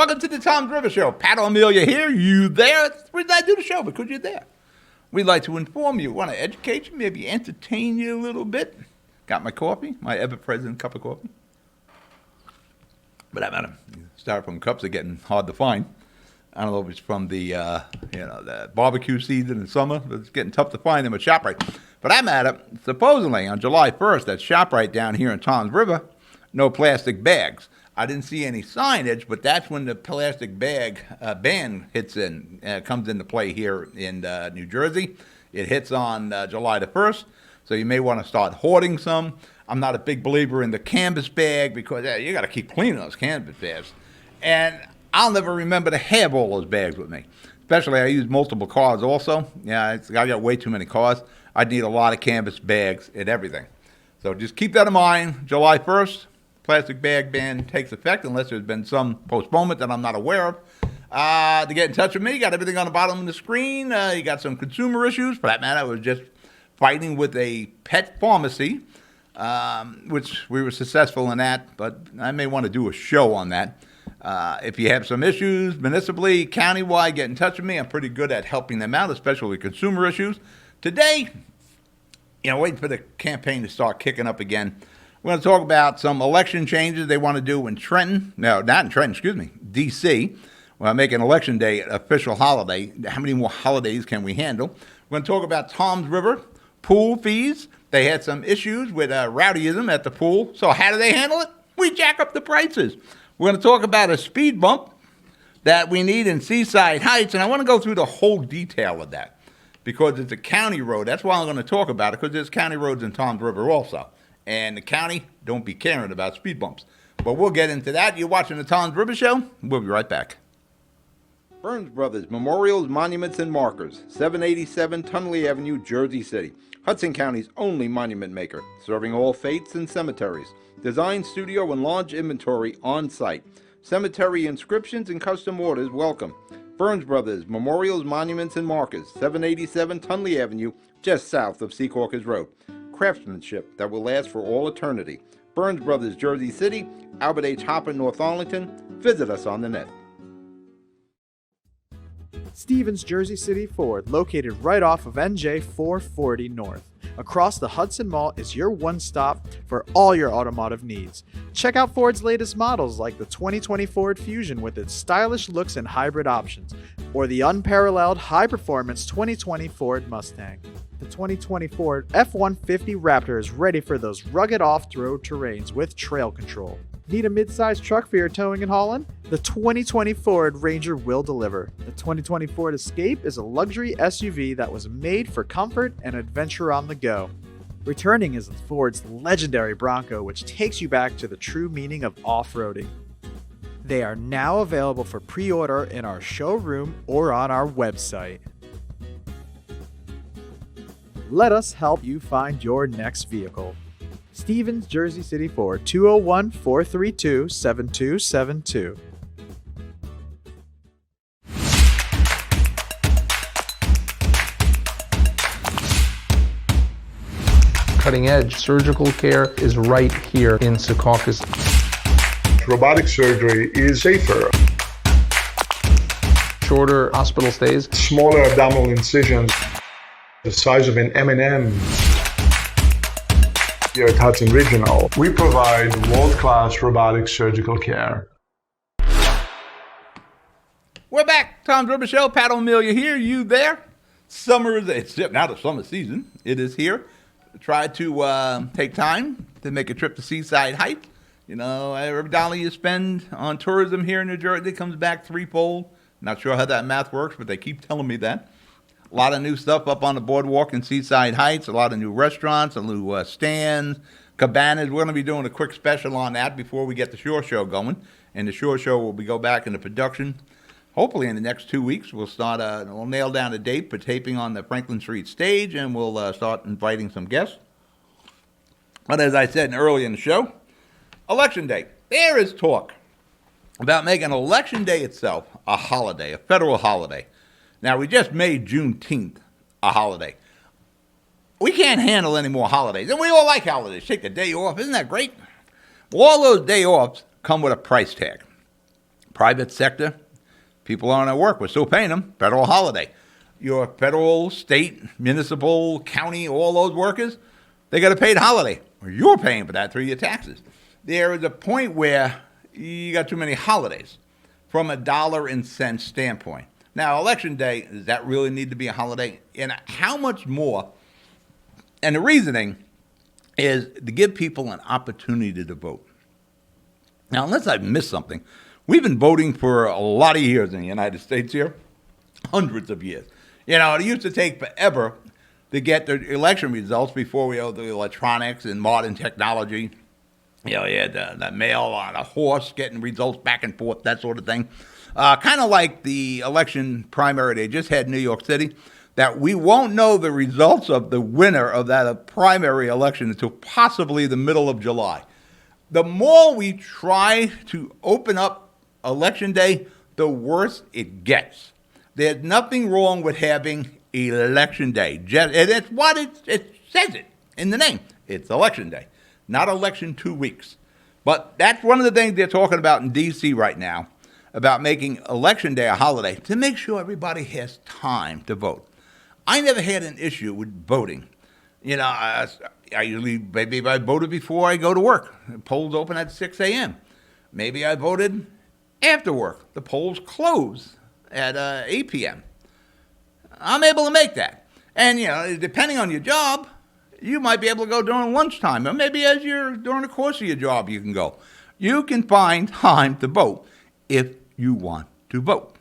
Welcome to the Tom's River Show. Pat O'Melia here. You there? That's the reason I do the show, because you're there. We'd like to inform you, want to educate you, maybe entertain you a little bit. Got my coffee, my ever-present cup of coffee. But that matter. Styrofoam cups are getting hard to find. I don't know if it's from the the barbecue season in summer, but it's getting tough to find them at ShopRite. But that matter, supposedly on July 1st at ShopRite down here in Tom's River, no plastic bags. I didn't see any signage, but that's when the plastic bag ban comes into play here in New Jersey. It hits on July the 1st, so you may want to start hoarding some. I'm not a big believer in the canvas bag because you got to keep cleaning those canvas bags. And I'll never remember to have all those bags with me. Especially I use multiple cars also. I got way too many cars. I'd need a lot of canvas bags and everything. So just keep that in mind. July 1st, plastic bag ban takes effect unless there's been some postponement that I'm not aware of. To get in touch with me, you got everything on the bottom of the screen. You got some consumer issues. For that matter, I was just fighting with a pet pharmacy, which we were successful in that, but I may want to do a show on that. If you have some issues municipally, countywide, get in touch with me. I'm pretty good at helping them out, especially consumer issues. Today, waiting for the campaign to start kicking up again, we're going to talk about some election changes they want to do in Trenton. No, not in Trenton, D.C. We're making Election Day an official holiday. How many more holidays can we handle? We're going to talk about Tom's River pool fees. They had some issues with rowdyism at the pool. So how do they handle it? We jack up the prices. We're going to talk about a speed bump that we need in Seaside Heights, and I want to go through the whole detail of that because it's a county road. That's why I'm going to talk about it, because there's county roads in Tom's River also. And the county don't be caring about speed bumps. But we'll get into that. You're watching the Tom's River Show. We'll be right back. Burns Brothers Memorials, Monuments, and Markers, 787 Tunley Avenue, Jersey City. Hudson County's only monument maker, serving all faiths and cemeteries. Design, studio, and launch inventory on site. Cemetery inscriptions and custom orders welcome. Burns Brothers Memorials, Monuments, and Markers, 787 Tunley Avenue, just south of Secaucus Road. Craftsmanship that will last for all eternity. Burns Brothers, Jersey City, Albert H. Hopper, North Arlington. Visit us on the net. Stevens Jersey City Ford, located right off of NJ 440 North. Across the Hudson Mall is your one-stop for all your automotive needs. Check out Ford's latest models like the 2020 Ford Fusion with its stylish looks and hybrid options, or the unparalleled high-performance 2020 Ford Mustang. The 2020 Ford F-150 Raptor is ready for those rugged off-road terrains with trail control. Need a mid-sized truck for your towing and hauling? The 2020 Ford Ranger will deliver. The 2020 Ford Escape is a luxury SUV that was made for comfort and adventure on the go. Returning is Ford's legendary Bronco, which takes you back to the true meaning of off-roading. They are now available for pre-order in our showroom or on our website. Let us help you find your next vehicle. Stevens Jersey City Ford, 201-432-7272. Cutting edge surgical care is right here in Secaucus. Robotic surgery is safer. Shorter hospital stays. Smaller abdominal incisions, the size of an M&M. Here at Hudson Regional, we provide world-class robotic surgical care. We're back. Tom's River Show. Pat O'Melia here. You there? Summer is it's now the summer season. It is here. Try to take time to make a trip to Seaside Heights. Every dollar you spend on tourism here in New Jersey comes back threefold. Not sure how that math works, but they keep telling me that. A lot of new stuff up on the boardwalk in Seaside Heights. A lot of new restaurants, new stands, cabanas. We're going to be doing a quick special on that before we get the Shore Show going. And the Shore Show will go back into production. Hopefully in the next 2 weeks, we'll nail down a date for taping on the Franklin Street stage, and we'll start inviting some guests. But as I said earlier in the show, Election Day. There is talk about making Election Day itself a holiday, a federal holiday. Now, we just made Juneteenth a holiday. We can't handle any more holidays. And we all like holidays. Take the day off. Isn't that great? Well, all those day offs come with a price tag. Private sector, people aren't at work. We're still paying them. Federal holiday. Your federal, state, municipal, county, all those workers, they got a paid holiday. Or you're paying for that through your taxes. There is a point where you got too many holidays from a dollar and cent standpoint. Now, Election Day, does that really need to be a holiday? And how much more? And the reasoning is to give people an opportunity to vote. Now, unless I've missed something, we've been voting for a lot of years in the United States here, hundreds of years. You know, it used to take forever to get the election results before we had the electronics and modern technology. You know, you had the mail on a horse getting results back and forth, that sort of thing. Kind of like the election primary they just had in New York City, that we won't know the results of the winner of that primary election until possibly the middle of July. The more we try to open up Election Day, the worse it gets. There's nothing wrong with having Election Day. It's what it says it in the name. It's Election Day, not election 2 weeks. But that's one of the things they're talking about in D.C. right now, about making Election Day a holiday to make sure everybody has time to vote. I never had an issue with voting. You know, I usually, maybe I voted before I go to work. The polls open at 6 a.m. Maybe I voted after work. The polls close at 8 p.m. I'm able to make that. And, you know, depending on your job, you might be able to go during lunchtime. Or maybe as you're during the course of your job, you can go. You can find time to vote if you want to vote.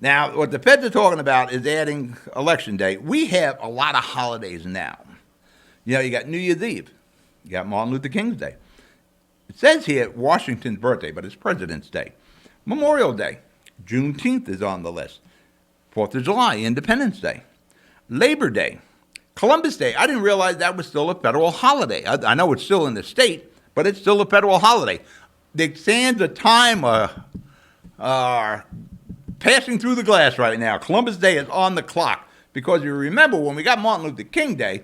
Now, what the feds are talking about is adding Election Day. We have a lot of holidays now. You know, you got New Year's Eve. You got Martin Luther King's Day. It says here Washington's birthday, but it's President's Day. Memorial Day. Juneteenth is on the list. 4th of July, Independence Day. Labor Day. Columbus Day. I didn't realize that was still a federal holiday. I know it's still in the state, but it's still a federal holiday. The sands of time are passing through the glass right now. Columbus Day is on the clock because you remember when we got Martin Luther King Day,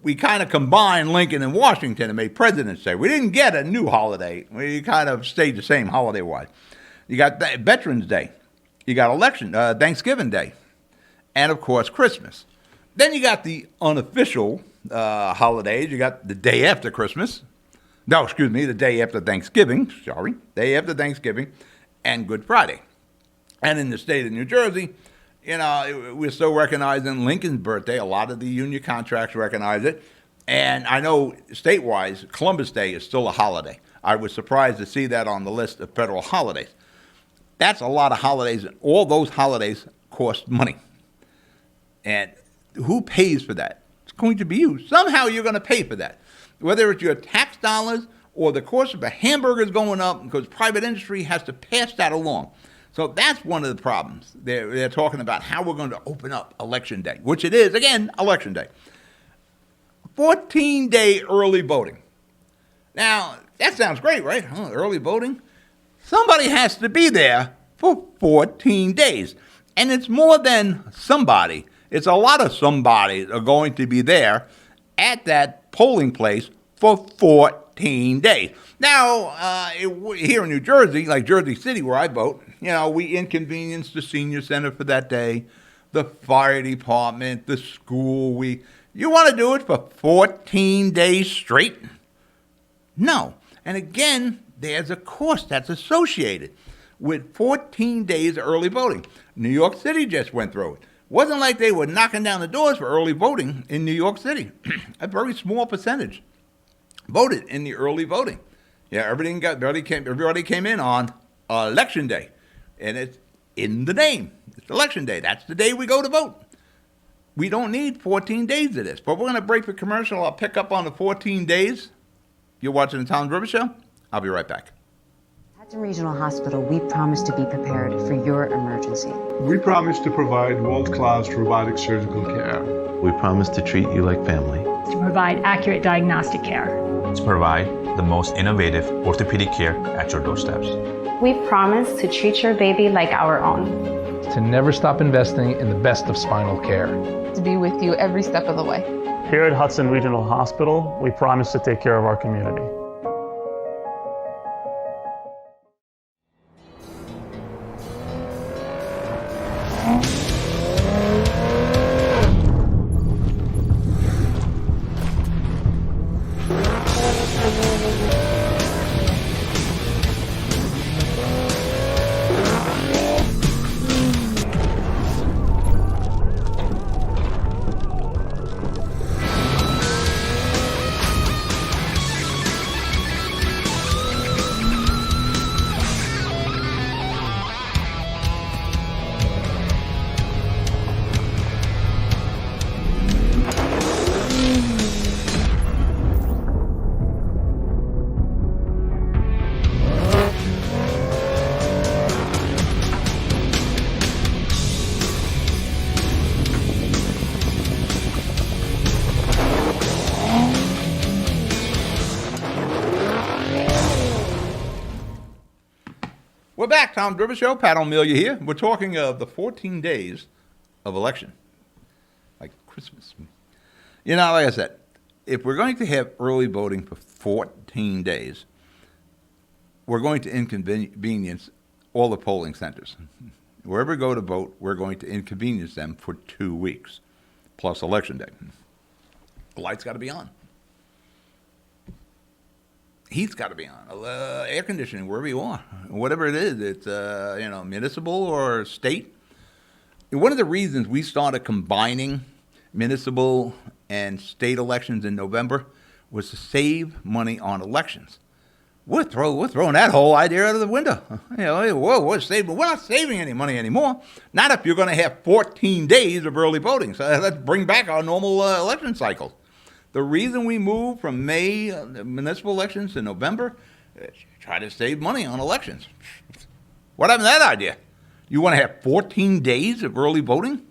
we kind of combined Lincoln and Washington and made President's Day. We didn't get a new holiday. We kind of stayed the same holiday-wise. You got Veterans Day. You got Thanksgiving Day. And, of course, Christmas. Then you got the unofficial holidays. You got the day after Christmas. No, excuse me, the day after Thanksgiving. Day after Thanksgiving and Good Friday. And in the state of New Jersey, you know, we're still recognizing Lincoln's birthday. A lot of the union contracts recognize it. And I know state-wise, Columbus Day is still a holiday. I was surprised to see that on the list of federal holidays. That's a lot of holidays, and all those holidays cost money. And who pays for that? It's going to be you. Somehow you're going to pay for that. Whether it's your tax dollars or the cost of a hamburger is going up because private industry has to pass that along. So that's one of the problems. They're talking about how we're going to open up Election Day, which it is, again, Election Day. 14-day early voting. Now, that sounds great, right? Early voting. Somebody has to be there for 14 days. And it's more than somebody. It's a lot of somebodies are going to be there at that polling place for 14 days. Now, here in New Jersey, like Jersey City where I vote, you know, we inconvenience the senior center for that day, the fire department, the school. You want to do it for 14 days straight? No. And again, there's a cost that's associated with 14 days of early voting. New York City just went through it. Wasn't like they were knocking down the doors for early voting in New York City. A very small percentage voted in the early voting. Yeah, everybody came in on Election Day. And it's in the name. It's Election Day. That's the day we go to vote. We don't need 14 days of this. But we're going to break for commercial. I'll pick up on the 14 days. You're watching the Tom Rivers Show. I'll be right back. Hudson Regional Hospital, we promise to be prepared for your emergency. We promise to provide world-class robotic surgical care. We promise to treat you like family. To provide accurate diagnostic care. To provide the most innovative orthopedic care at your doorsteps. We promise to treat your baby like our own. To never stop investing in the best of spinal care. To be with you every step of the way. Here at Hudson Regional Hospital, we promise to take care of our community. We're back, Tom Driver Show, Pat O'Melia here. We're talking of the 14 days of election, like Christmas. You know, like I said, if we're going to have early voting for 14 days, we're going to inconvenience all the polling centers. Wherever we go to vote, we're going to inconvenience them for 2 weeks, plus Election Day. The lights got to be on. Heat's got to be on. Air conditioning, wherever you are, whatever it is, it's municipal or state. One of the reasons we started combining municipal and state elections in November was to save money on elections. We're throwing that whole idea out of the window. We're not saving any money anymore. Not if you're going to have 14 days of early voting. So let's bring back our normal election cycle. The reason we moved from May municipal elections to November is try to save money on elections. What happened to that idea? You want to have 14 days of early voting?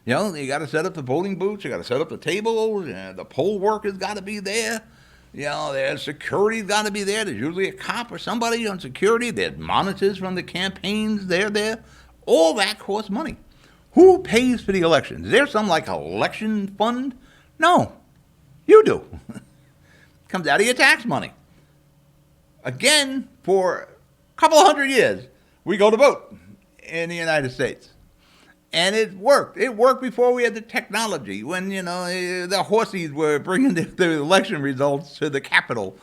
You know, you got to set up the voting booths, you got to set up the tables, the poll workers got to be there. You know, there's security's got to be there. There's usually a cop or somebody on security. There's monitors from the campaigns. They're there. All that costs money. Who pays for the elections? Is there some like election fund? No, you do. Comes out of your tax money. Again, for a couple of hundred years, we go to vote in the United States. And it worked. It worked before we had the technology, when, the horses were bringing the election results to the Capitol.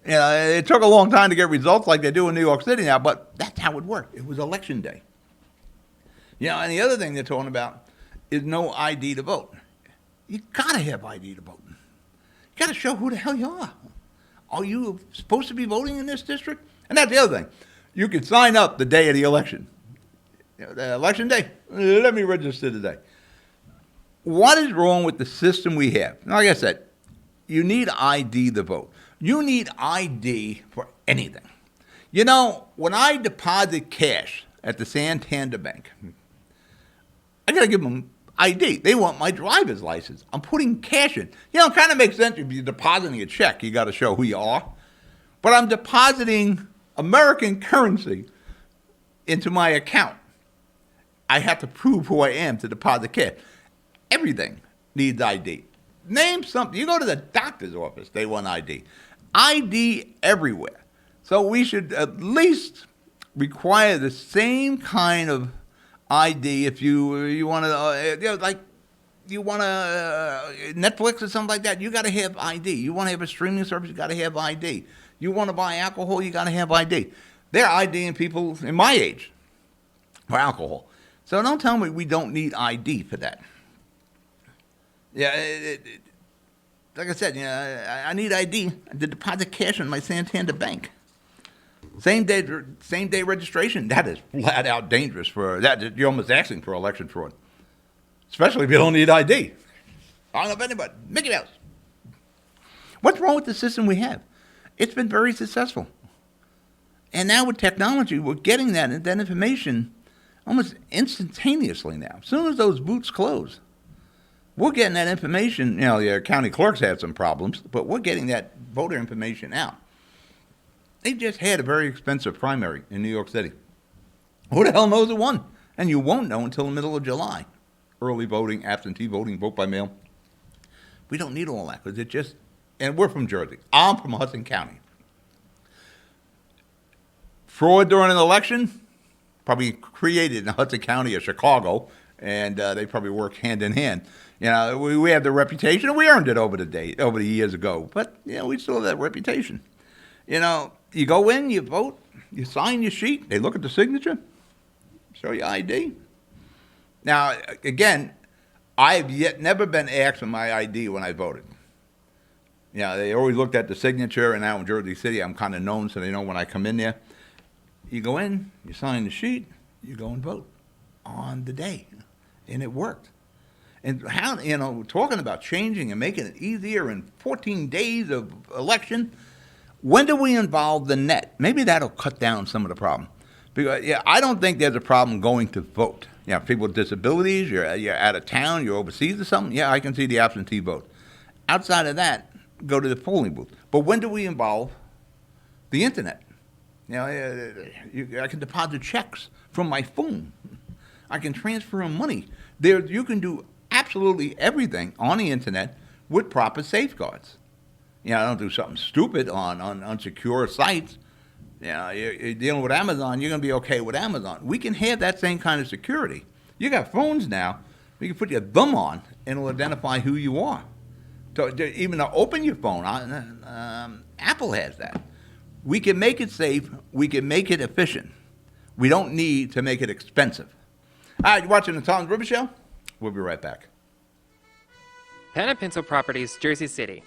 It took a long time to get results like they do in New York City now, but that's how it worked. It was Election Day. And the other thing they're talking about is no ID to vote. You got to have ID to vote. You got to show who the hell you are. Are you supposed to be voting in this district? And that's the other thing. You can sign up the day of the election. The election day, let me register today. What is wrong with the system we have? Like I said, you need ID to vote. You need ID for anything. When I deposit cash at the Santander Bank, I got to give them ID. They want my driver's license. I'm putting cash in. It kind of makes sense if you're depositing a check. You got to show who you are. But I'm depositing American currency into my account. I have to prove who I am to deposit cash. Everything needs ID. Name something. You go to the doctor's office, they want ID. ID everywhere. So we should at least require the same kind of ID if you want to, Netflix or something like that, you got to have ID. You want to have a streaming service, you got to have ID. You want to buy alcohol, you got to have ID. They're IDing people in my age for alcohol. So don't tell me we don't need ID for that. Like I said, I need ID to deposit cash in my Santander Bank. Same day registration. That is flat out dangerous for that. You're almost asking for election fraud, especially if you don't need ID. I don't know if anybody. Mickey Mouse. What's wrong with the system we have? It's been very successful, and now with technology, we're getting that information almost instantaneously now. As soon as those booths close, we're getting that information. The county clerks had some problems, but we're getting that voter information out. They just had a very expensive primary in New York City. Who the hell knows who won? And you won't know until the middle of July. Early voting, absentee voting, vote by mail. We don't need all that because and we're from Jersey. I'm from Hudson County. Fraud during an election, probably created in Hudson County or Chicago, and they probably work hand in hand. You know, we have the reputation, and we earned it over the years ago. But you know, we still have that reputation. You know, you go in, you vote, you sign your sheet, they look at the signature, show your ID. Now, again, I've never been asked for my ID when I voted. You know, they always looked at the signature, and now in Jersey City, I'm kind of known, so they know when I come in there. You go in, you sign the sheet, you go and vote on the day, and it worked. And how, you know, talking about changing and making it easier in 14 days of election, when do we involve the net? Maybe that'll cut down some of the problem. Because yeah, I don't think there's a problem going to vote. You know, people with disabilities, you're out of town, you're overseas or something, yeah, I can see the absentee vote. Outside of that, go to the polling booth. But when do we involve the internet? You know, I can deposit checks from my phone. I can transfer money. You can do absolutely everything on the internet with proper safeguards. You know, I don't do something stupid on unsecure sites. You know, you're dealing with Amazon, you're going to be okay with Amazon. We can have that same kind of security. You got phones now, you can put your thumb on and it'll identify who you are. So even to open your phone, Apple has that. We can make it safe, we can make it efficient. We don't need to make it expensive. All right, you're watching the Tom's River Show? We'll be right back. Pan & Pencil Properties, Jersey City.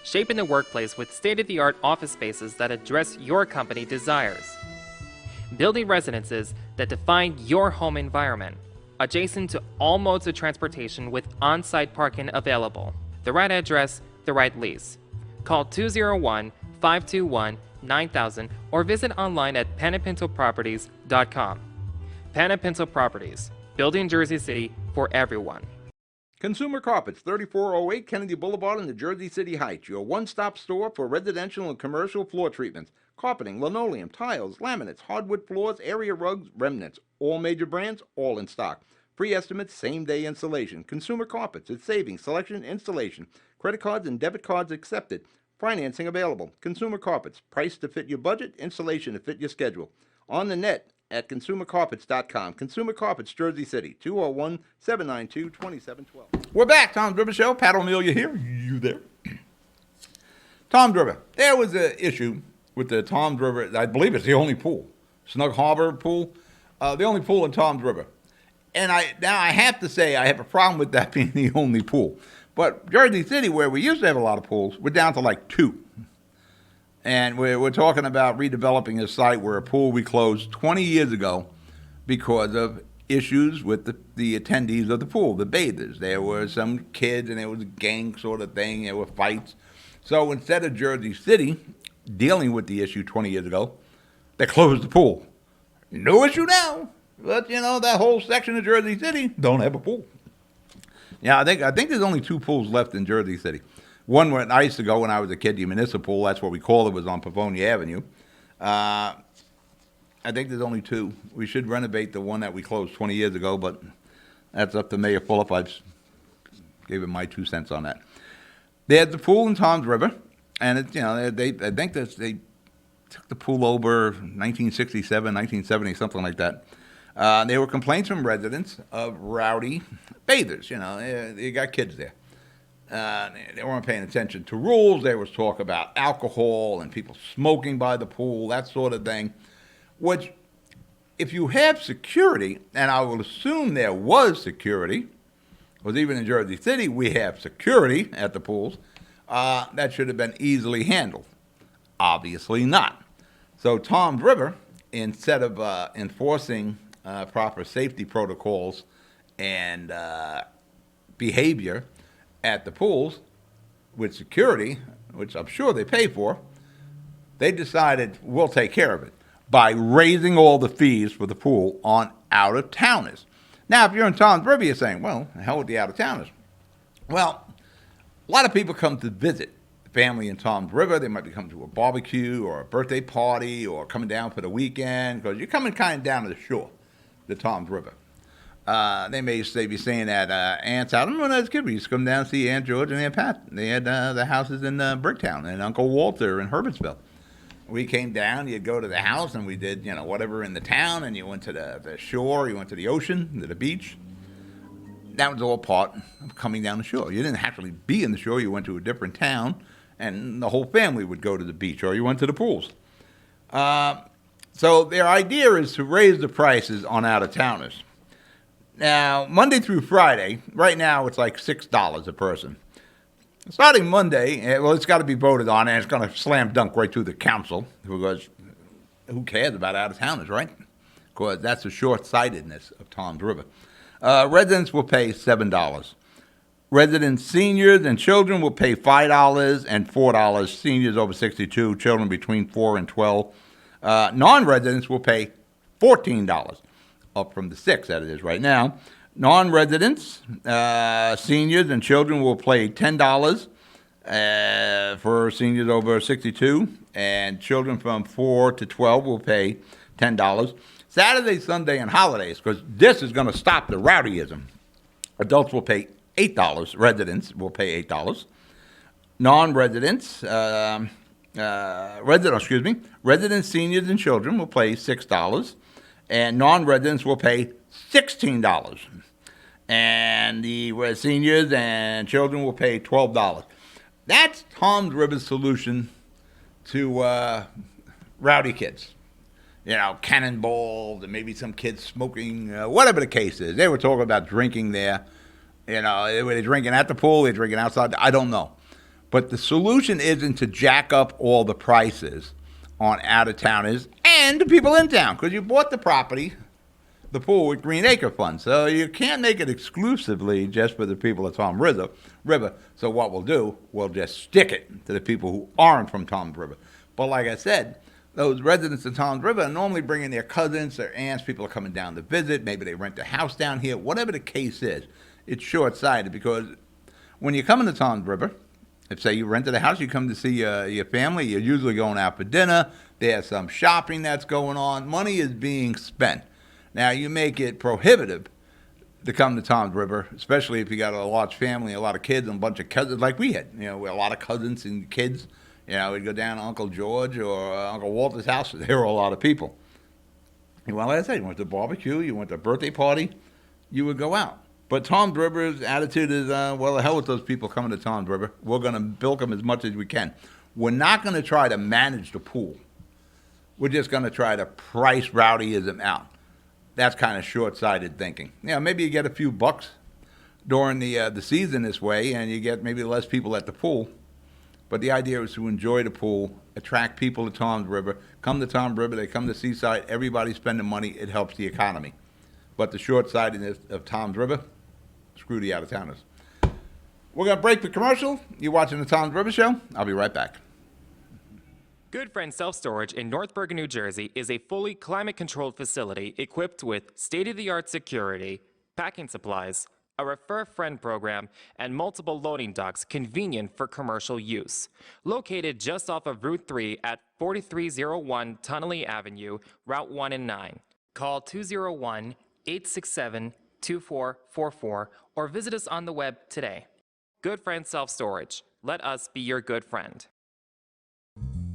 Shaping the workplace with state-of-the-art office spaces that address your company desires. Building residences that define your home environment, adjacent to all modes of transportation with on-site parking available. The right address, the right lease. Call 201-521-9000 or visit online at panandpencilproperties.com. Pan & Pencil Properties, building Jersey City for everyone. Consumer Carpets, 3408 Kennedy Boulevard in the Jersey City Heights, your one-stop store for residential and commercial floor treatments, carpeting, linoleum, tiles, laminates, hardwood floors, area rugs, remnants, all major brands, all in stock. Free estimates, same-day installation. Consumer Carpets, it's savings, selection, installation. Credit cards and debit cards accepted. Financing available. Consumer Carpets, price to fit your budget, installation to fit your schedule. On the net at consumercarpets.com. Consumer Carpets, Jersey City, 201-792-2712. We're back. Tom's River Show. Pat O'Melia here. You there? Tom's River. There was an issue with the Tom's River. I believe it's the only pool. Snug Harbor pool. The only pool in Tom's River. And now I have to say I have a problem with that being the only pool. But Jersey City, where we used to have a lot of pools, we're down to like 2. And we're talking about redeveloping a site where a pool we closed 20 years ago because of issues with the attendees of the pool, the bathers. There were some kids, and it was a gang sort of thing. There were fights. So instead of Jersey City dealing with the issue 20 years ago, they closed the pool. No issue now. But, you know, that whole section of Jersey City don't have a pool. Yeah, I think there's only 2 pools left in Jersey City. One where I used to go when I was a kid, the municipal, that's what we called it, was on Pavonia Avenue. I think there's only 2. We should renovate the one that we closed 20 years ago, but that's up to Mayor Fulop. I gave him my 2 cents on that. They had the pool in Tom's River, and it's, you know, I think they took the pool over 1967, 1970, something like that. There were complaints from residents of rowdy bathers. You know, you got kids there. They weren't paying attention to rules. There was talk about alcohol and people smoking by the pool, that sort of thing. Which, if you have security, and I will assume there was security, because even in Jersey City we have security at the pools, that should have been easily handled. Obviously not. So Tom's River, instead of enforcing proper safety protocols and behavior at the pools with security, which I'm sure they pay for, they decided we'll take care of it by raising all the fees for the pool on out-of-towners. Now, if you're in Tom's River, you're saying, well, the hell with the out-of-towners. Well, a lot of people come to visit family in Tom's River. They might be coming to a barbecue or a birthday party or coming down for the weekend, because you're coming kind of down to the shore, the Tom's River. They may be staying at Aunt's house. I remember when I was a kid, we used to come down and see Aunt George and Aunt Pat. They had the houses in Bricktown and Uncle Walter in Herbertsville. We came down, you'd go to the house, and we did, whatever in the town, and you went to the shore, you went to the ocean, to the beach. That was all part of coming down the shore. You didn't actually be in the shore. You went to a different town, and the whole family would go to the beach, or you went to the pools. So their idea is to raise the prices on out-of-towners. Now, Monday through Friday, right now it's like $6 a person. Starting Monday, it's got to be voted on, and it's going to slam dunk right through the council, because who cares about out-of-towners, right? Because that's the short-sightedness of Toms River. Residents will pay $7. Residents, seniors, and children will pay $5 and $4. Seniors over 62, children between 4 and 12. Non-residents will pay $14, up from the $6 that it is right now. Non-residents, seniors, and children will pay $10 for seniors over 62, and children from 4 to 12 will pay $10. Saturday, Sunday, and holidays, because this is going to stop the rowdyism. Adults will pay $8. Residents will pay $8. Non-residents, residents, seniors, and children will pay $6, and non-residents will pay $16. And the seniors and children will pay $12. That's Toms River's solution to rowdy kids. Cannonballs and maybe some kids smoking, whatever the case is. They were talking about drinking there. Were they drinking at the pool? They drinking outside? I don't know. But the solution isn't to jack up all the prices on out-of-towners and the people in town, because you bought the property, the pool, with Green Acre Fund. So you can't make it exclusively just for the people of Toms River. So what we'll do, we'll just stick it to the people who aren't from Toms River. But like I said, those residents of Toms River are normally bringing their cousins, their aunts, people are coming down to visit. Maybe they rent a house down here. Whatever the case is, it's short-sighted, because when you come into Toms River, if, say, you rented a house, you come to see your family, you're usually going out for dinner, there's some shopping that's going on, money is being spent. Now, you make it prohibitive to come to Toms River, especially if you got a large family, a lot of kids, and a bunch of cousins like we had. We had a lot of cousins and kids. We'd go down to Uncle George or Uncle Walter's house. There were a lot of people. And well, like I said, you went to barbecue, you went to a birthday party, you would go out. But Toms River's attitude is, well, the hell with those people coming to Toms River. We're going to bilk them as much as we can. We're not going to try to manage the pool. We're just going to try to price rowdyism out. That's kind of short-sighted thinking. Maybe you get a few bucks during the season this way, and you get maybe less people at the pool. But the idea is to enjoy the pool, attract people to Toms River. Come to Toms River, they come to Seaside, everybody's spending money, it helps the economy. But the short-sightedness of Toms River, screw the out-of-towners. We're going to break the commercial. You're watching the Toms River Show. I'll be right back. Good Friend Self Storage in North Bergen, New Jersey is a fully climate-controlled facility equipped with state-of-the-art security, packing supplies, a Refer a Friend program, and multiple loading docks convenient for commercial use. Located just off of Route 3 at 4301 Tunnelly Avenue, Route 1 and 9. Call 201-867-2444 or visit us on the web today. Good Friend Self Storage. Let us be your good friend.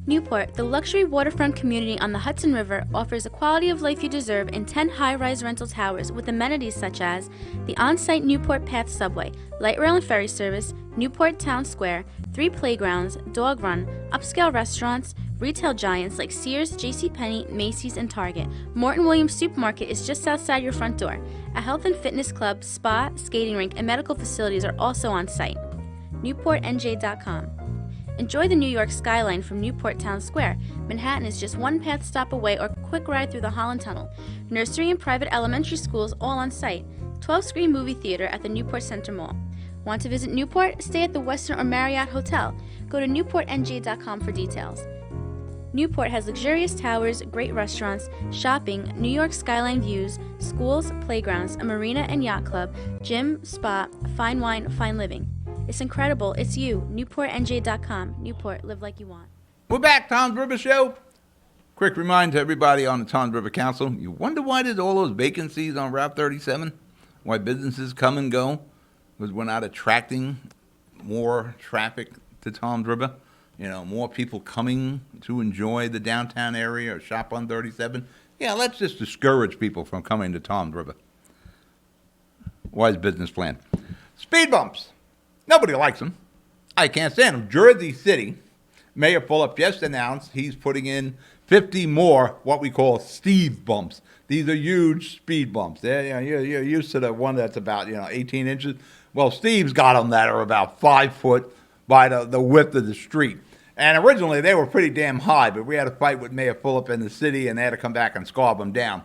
Newport, the luxury waterfront community on the Hudson River, offers the quality of life you deserve in 10 high-rise rental towers with amenities such as the on-site Newport Path subway, light rail and ferry service, Newport Town Square, 3 playgrounds, dog run, upscale restaurants, retail giants like Sears, JCPenney, Macy's, and Target. Morton Williams Supermarket is just outside your front door. A health and fitness club, spa, skating rink, and medical facilities are also on site. NewportNJ.com. Enjoy the New York skyline from Newport Town Square. Manhattan is just one path stop away or quick ride through the Holland Tunnel. Nursery and private elementary schools all on site. 12-screen movie theater at the Newport Center Mall. Want to visit Newport? Stay at the Westin or Marriott Hotel. Go to NewportNJ.com for details. Newport has luxurious towers, great restaurants, shopping, New York skyline views, schools, playgrounds, a marina and yacht club, gym, spa, fine wine, fine living. It's incredible. It's you. NewportNJ.com. Newport, live like you want. We're back, Toms River Show. Quick reminder to everybody on the Toms River Council. You wonder why there's all those vacancies on Route 37? Why businesses come and go? Because we're not attracting more traffic to Toms River. more people coming to enjoy the downtown area or shop on 37. Yeah, let's just discourage people from coming to Toms River. Wise business plan. Speed bumps. Nobody likes them. I can't stand them. Jersey City, Mayor Fulop just announced he's putting in 50 more what we call Steve bumps. These are huge speed bumps. You're used to the one that's about 18 inches. Well, Steve's got them that are about 5 foot by the width of the street. And originally they were pretty damn high, but we had a fight with Mayor Fulop in the city, and they had to come back and scarb them down.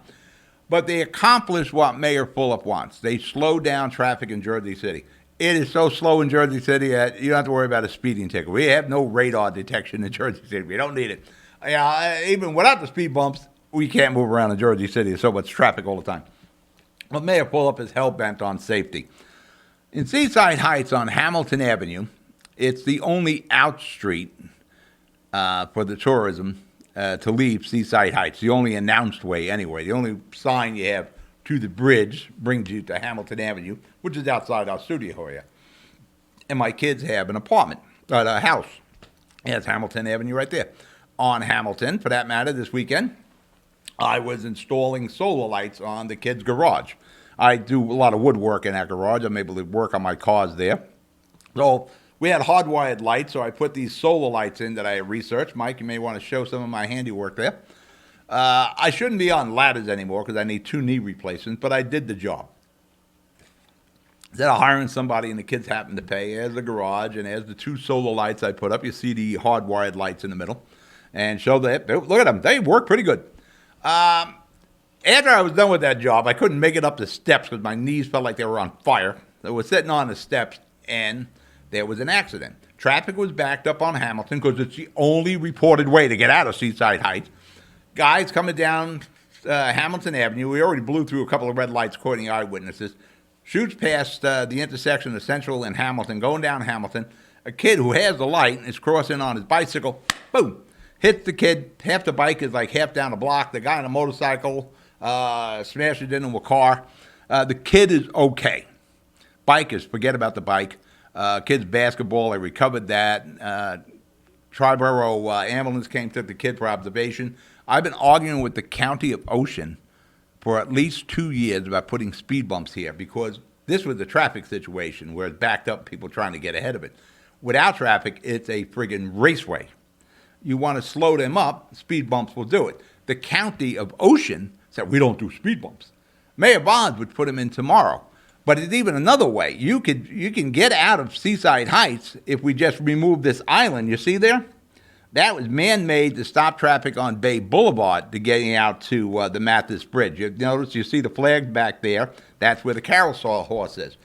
But they accomplished what Mayor Fulop wants. They slowed down traffic in Jersey City. It is so slow in Jersey City that you don't have to worry about a speeding ticket. We have no radar detection in Jersey City. We don't need it. Even without the speed bumps, we can't move around in Jersey City. There's so much traffic all the time. But Mayor Fulop is hell-bent on safety. In Seaside Heights on Hamilton Avenue, it's the only out street for the tourism to leave Seaside Heights, the only announced way anyway. The only sign you have to the bridge brings you to Hamilton Avenue, which is outside our studio area. And my kids have an apartment, a house. Yeah, it's Hamilton Avenue right there. On Hamilton, for that matter, this weekend, I was installing solar lights on the kids' garage. I do a lot of woodwork in that garage. I'm able to work on my cars there. So we had hardwired lights, so I put these solar lights in that I researched. Mike, you may want to show some of my handiwork there. I shouldn't be on ladders anymore because I need 2 knee replacements, but I did the job. Instead of hiring somebody and the kids happen to pay, as the garage and as the 2 solar lights I put up, you see the hardwired lights in the middle, and show that, look at them, they work pretty good. After I was done with that job, I couldn't make it up the steps because my knees felt like they were on fire. I was sitting on the steps, and there was an accident. Traffic was backed up on Hamilton because it's the only reported way to get out of Seaside Heights. Guys coming down Hamilton Avenue, we already blew through a couple of red lights according to eyewitnesses, shoots past the intersection of Central and Hamilton, going down Hamilton. A kid who has the light is crossing on his bicycle, boom, hits the kid. Half the bike is like half down the block. The guy on the motorcycle smashes into a car. The kid is okay. Bikers, forget about the bike. Kid's basketball, they recovered that. Triborough ambulance came, took the kid for observation. I've been arguing with the county of Ocean for at least 2 years about putting speed bumps here because this was a traffic situation where it's backed up, people trying to get ahead of it. Without traffic, it's a friggin' raceway. You want to slow them up, speed bumps will do it. The county of Ocean said, we don't do speed bumps. Mayor Bonds would put them in tomorrow. But it's even another way. You can get out of Seaside Heights if we just remove this island. You see there? That was man-made to stop traffic on Bay Boulevard to getting out to the Mathis Bridge. You notice you see the flag back there. That's where the carousel horse is.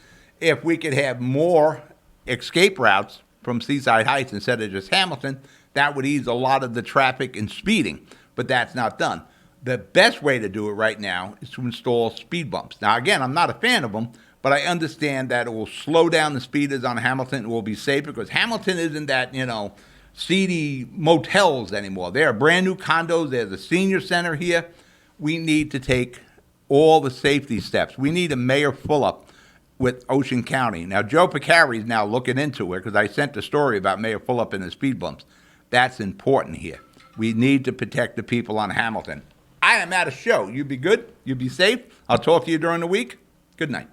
If we could have more escape routes from Seaside Heights instead of just Hamilton, that would ease a lot of the traffic and speeding. But that's not done. The best way to do it right now is to install speed bumps. Now, again, I'm not a fan of them, but I understand that it will slow down the speeders on Hamilton. It will be safer because Hamilton isn't that, seedy motels anymore. They are brand new condos. There's a senior center here. We need to take all the safety steps. We need a Mayor Fulop with Ocean County. Now, Joe Picari is now looking into it because I sent a story about Mayor Fulop and the speed bumps. That's important here. We need to protect the people on Hamilton. I am at a show. You be good. You be safe. I'll talk to you during the week. Good night.